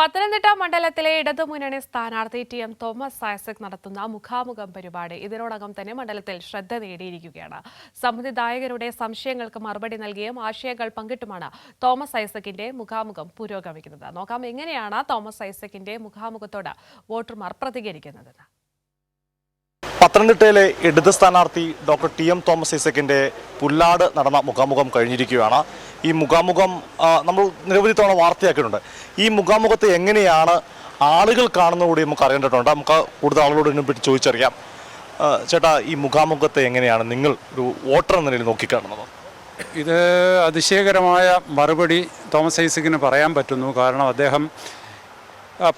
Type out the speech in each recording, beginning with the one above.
പത്തനംതിട്ട മണ്ഡലത്തിലെ ഇടതുമുന്നണി സ്ഥാനാർത്ഥി ടി.എം. തോമസ് ഐസക് നടത്തുന്ന മുഖാമുഖം പരിപാടി ഇതിനോടകം തന്നെ മണ്ഡലത്തിൽ ശ്രദ്ധ നേടിയിരിക്കുകയാണ്. സമ്മതിദായകരുടെ സംശയങ്ങൾക്ക് മറുപടി നൽകിയും ആശയങ്ങൾ പങ്കിട്ടുമാണ് തോമസ് ഐസക്കിന്റെ മുഖാമുഖം പുരോഗമിക്കുന്നത്. നോക്കാം എങ്ങനെയാണ് തോമസ് ഐസക്കിന്റെ മുഖാമുഖത്തോട് വോട്ടർമാർ പ്രതികരിക്കുന്നതെന്ന്. പത്തനംതിട്ടയിലെ ഇടത് സ്ഥാനാർത്ഥി ഡോക്ടർ ടി.എം. തോമസ് ഐസക്കിന്റെ പുല്ലാട് നടന്ന മുഖാമുഖം കഴിഞ്ഞിരിക്കുകയാണ്. ഈ മുഖാമുഖം നമ്മൾ നിരവധി തവണ വാർത്തയാക്കിയിട്ടുണ്ട്. ഈ മുഖാമുഖത്തെ എങ്ങനെയാണ് ആളുകൾ കാണുന്നതുകൂടി നമുക്ക് അറിയേണ്ടതുണ്ട്. നമുക്ക് കൂടുതൽ ആളുകളോട് ഇതിനെപ്പറ്റി ചോദിച്ചറിയാം. ചേട്ടാ, ഈ മുഖാമുഖത്തെ എങ്ങനെയാണ് നിങ്ങൾ ഒരു വോട്ടർ എന്ന നിലയിൽ നോക്കിക്കാണുന്നത്? ഇത് അതിശയകരമായ മറുപടി തോമസ് ഐസക്കിന് പറയാൻ പറ്റുന്നു. കാരണം അദ്ദേഹം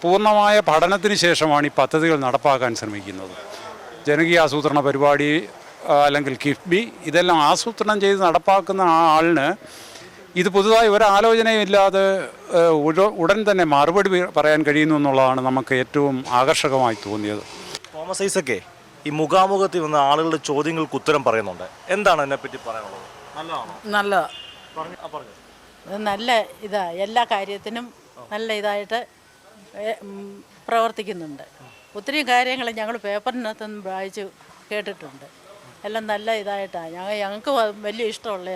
പൂർണ്ണമായ പഠനത്തിന് ശേഷമാണ് ഈ പദ്ധതികൾ നടപ്പാക്കാൻ ശ്രമിക്കുന്നത്. ജനകീയ ആസൂത്രണ പരിപാടി അല്ലെങ്കിൽ കിഫ്ബി ഇതെല്ലാം ആസൂത്രണം ചെയ്ത് നടപ്പാക്കുന്ന ആളിന് ഇത് പുതുതായി ഒരാലോചനയും ഇല്ലാതെ ഉടൻ തന്നെ മറുപടി പറയാൻ കഴിയുന്നു എന്നുള്ളതാണ് നമുക്ക് ഏറ്റവും ആകർഷകമായി തോന്നിയത്. തോമസ് ഐസക്കെ ഈ മുഖാമുഖത്തിൽ വന്ന ആളുകളുടെ ചോദ്യങ്ങൾക്ക് ഉത്തരം പറയുന്നുണ്ട്. എന്താണ് അതിനെപ്പറ്റി പറയാനുള്ളത്? നല്ല ഇതാ, എല്ലാ കാര്യത്തിനും നല്ല ഇതായിട്ട് പ്രവർത്തിക്കുന്നുണ്ട്. ഒത്തിരി കാര്യങ്ങൾ ഞങ്ങൾ പേപ്പറിനകത്തൊന്നും വായിച്ച് കേട്ടിട്ടുണ്ട്. എല്ലാം നല്ല ഇതായിട്ടാണ്. ഞങ്ങൾക്ക് വലിയ ഇഷ്ടമുള്ള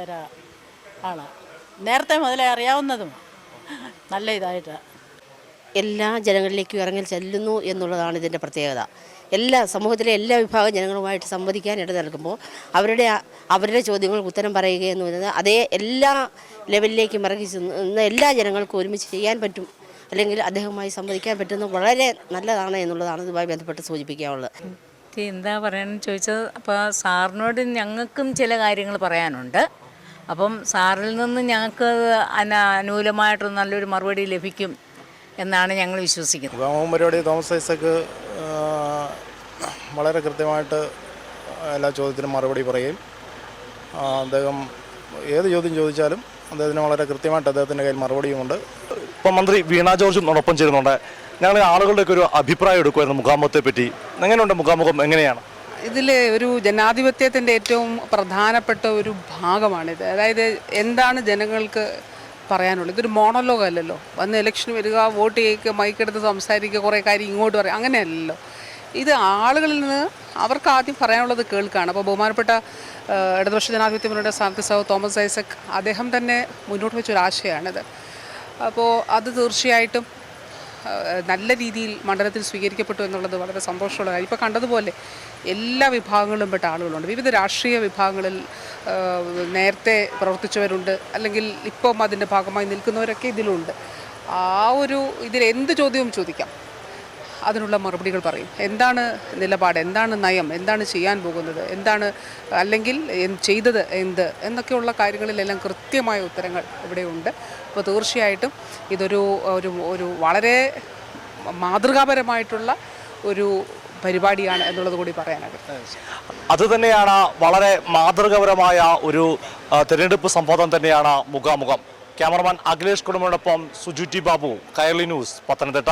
ആളാണ്. നേരത്തെ മുതലേ അറിയാവുന്നതും നല്ല ഇതായിട്ടാണ്. എല്ലാ ജനങ്ങളിലേക്കും ഇറങ്ങി ചെല്ലുന്നു എന്നുള്ളതാണ് ഇതിൻ്റെ പ്രത്യേകത. സമൂഹത്തിലെ എല്ലാ വിഭാഗം ജനങ്ങളുമായിട്ട് സംവദിക്കാൻ ഇട നൽകുമ്പോൾ അവരുടെ ചോദ്യങ്ങൾക്ക് ഉത്തരം പറയുക എന്ന് പറയുന്നത് അതേ എല്ലാ ലെവലിലേക്കും ഇറങ്ങി ചെന്ന് എല്ലാ ജനങ്ങൾക്കും ഒരുമിച്ച് ചെയ്യാൻ പറ്റും, അല്ലെങ്കിൽ അദ്ദേഹവുമായി സംവദിക്കാൻ പറ്റുന്നത് വളരെ നല്ലതാണ് എന്നുള്ളതാണ് ഇതുമായി ബന്ധപ്പെട്ട് സൂചിപ്പിക്കാനുള്ളത്. എന്താ പറയാനെന്ന് ചോദിച്ചത്, അപ്പോൾ സാറിനോട് ഞങ്ങൾക്കും ചില കാര്യങ്ങൾ പറയാനുണ്ട്. അപ്പം സാറിൽ നിന്ന് ഞങ്ങൾക്ക് അനുകൂലമായിട്ടൊരു നല്ലൊരു മറുപടി ലഭിക്കും എന്നാണ് ഞങ്ങൾ വിശ്വസിക്കുന്നത്. മുഖാമുഖം പരിപാടി തോമസ് ഐസക്ക് വളരെ കൃത്യമായിട്ട് എല്ലാ ചോദ്യത്തിനും മറുപടി പറയും. അദ്ദേഹം ഏത് ചോദ്യം ചോദിച്ചാലും അദ്ദേഹത്തിന് വളരെ കൃത്യമായിട്ട് അദ്ദേഹത്തിൻ്റെ കയ്യിൽ മറുപടിയുമുണ്ട്. ഇപ്പം മന്ത്രി വീണ ജോർജും നമ്മോടൊപ്പം ചേരുന്നുണ്ട്. ഞങ്ങൾ ആളുകളുടെയൊക്കെ ഒരു അഭിപ്രായം എടുക്കുമായിരുന്നു മുഖാമുഖത്തെ പറ്റി. എങ്ങനെയുണ്ട് മുഖാമുഖം? എങ്ങനെയാണ് ഇതിൽ ഒരു ജനാധിപത്യത്തിൻ്റെ ഏറ്റവും പ്രധാനപ്പെട്ട ഒരു ഭാഗമാണിത്. അതായത് എന്താണ് ജനങ്ങൾക്ക് പറയാനുള്ളത്? ഇതൊരു മോണോലോഗ് അല്ലല്ലോ. വന്ന് ഇലക്ഷൻ വരിക, വോട്ട് ചെയ്യുക, മൈക്കെടുത്ത് സംസാരിക്കുക, കുറേ കാര്യം ഇങ്ങോട്ട് പറയുക, അങ്ങനെയല്ലല്ലോ. ഇത് ആളുകളിൽ നിന്ന് അവർക്ക് ആദ്യം പറയാനുള്ളത് കേൾക്കുകയാണ്. അപ്പോൾ ബഹുമാനപ്പെട്ട ഇടതുപക്ഷ ജനാധിപത്യ മുന്നണിയുടെ സ്ഥാനാർത്ഥി സഹ തോമസ് ഐസക് അദ്ദേഹം തന്നെ മുന്നോട്ട് വെച്ചൊരാശയമാണിത്. അപ്പോൾ അത് തീർച്ചയായിട്ടും നല്ല രീതിയിൽ മണ്ഡലത്തിൽ സ്വീകരിക്കപ്പെട്ടു എന്നുള്ളത് വളരെ സന്തോഷമുള്ള കാര്യം. ഇപ്പോൾ കണ്ടതുപോലെ എല്ലാ വിഭാഗങ്ങളിലും പെട്ട ആളുകളുണ്ട്. വിവിധ രാഷ്ട്രീയ വിഭാഗങ്ങളിൽ നേരത്തെ പ്രവർത്തിച്ചവരുണ്ട്, അല്ലെങ്കിൽ ഇപ്പം അതിൻ്റെ ഭാഗമായി നിൽക്കുന്നവരൊക്കെ ഇതിലുണ്ട്. ഇതിൽ എന്ത് ചോദ്യവും ചോദിക്കാം, അതിനുള്ള മറുപടികൾ പറയും. എന്താണ് നിലപാട്, എന്താണ് നയം, എന്താണ് ചെയ്യാൻ പോകുന്നത്, എന്താണ് അല്ലെങ്കിൽ ചെയ്തത് എന്നൊക്കെയുള്ള കാര്യങ്ങളിലെല്ലാം കൃത്യമായ ഉത്തരങ്ങൾ ഇവിടെയുണ്ട്. അപ്പോൾ തീർച്ചയായിട്ടും ഇതൊരു ഒരു വളരെ മാതൃകാപരമായിട്ടുള്ള ഒരു പരിപാടിയാണ് എന്നുള്ളത് കൂടി പറയാനാകും. അതുതന്നെയാണ് വളരെ മാതൃകാപരമായ ഒരു തെരഞ്ഞെടുപ്പ് സംവാദം തന്നെയാണ് മുഖാമുഖം. ക്യാമറമാൻ അഖിലേഷ് കുടുംബനോടൊപ്പം സുജു ടി ബാബു, കൈരളി ന്യൂസ്, പത്തനംതിട്ട.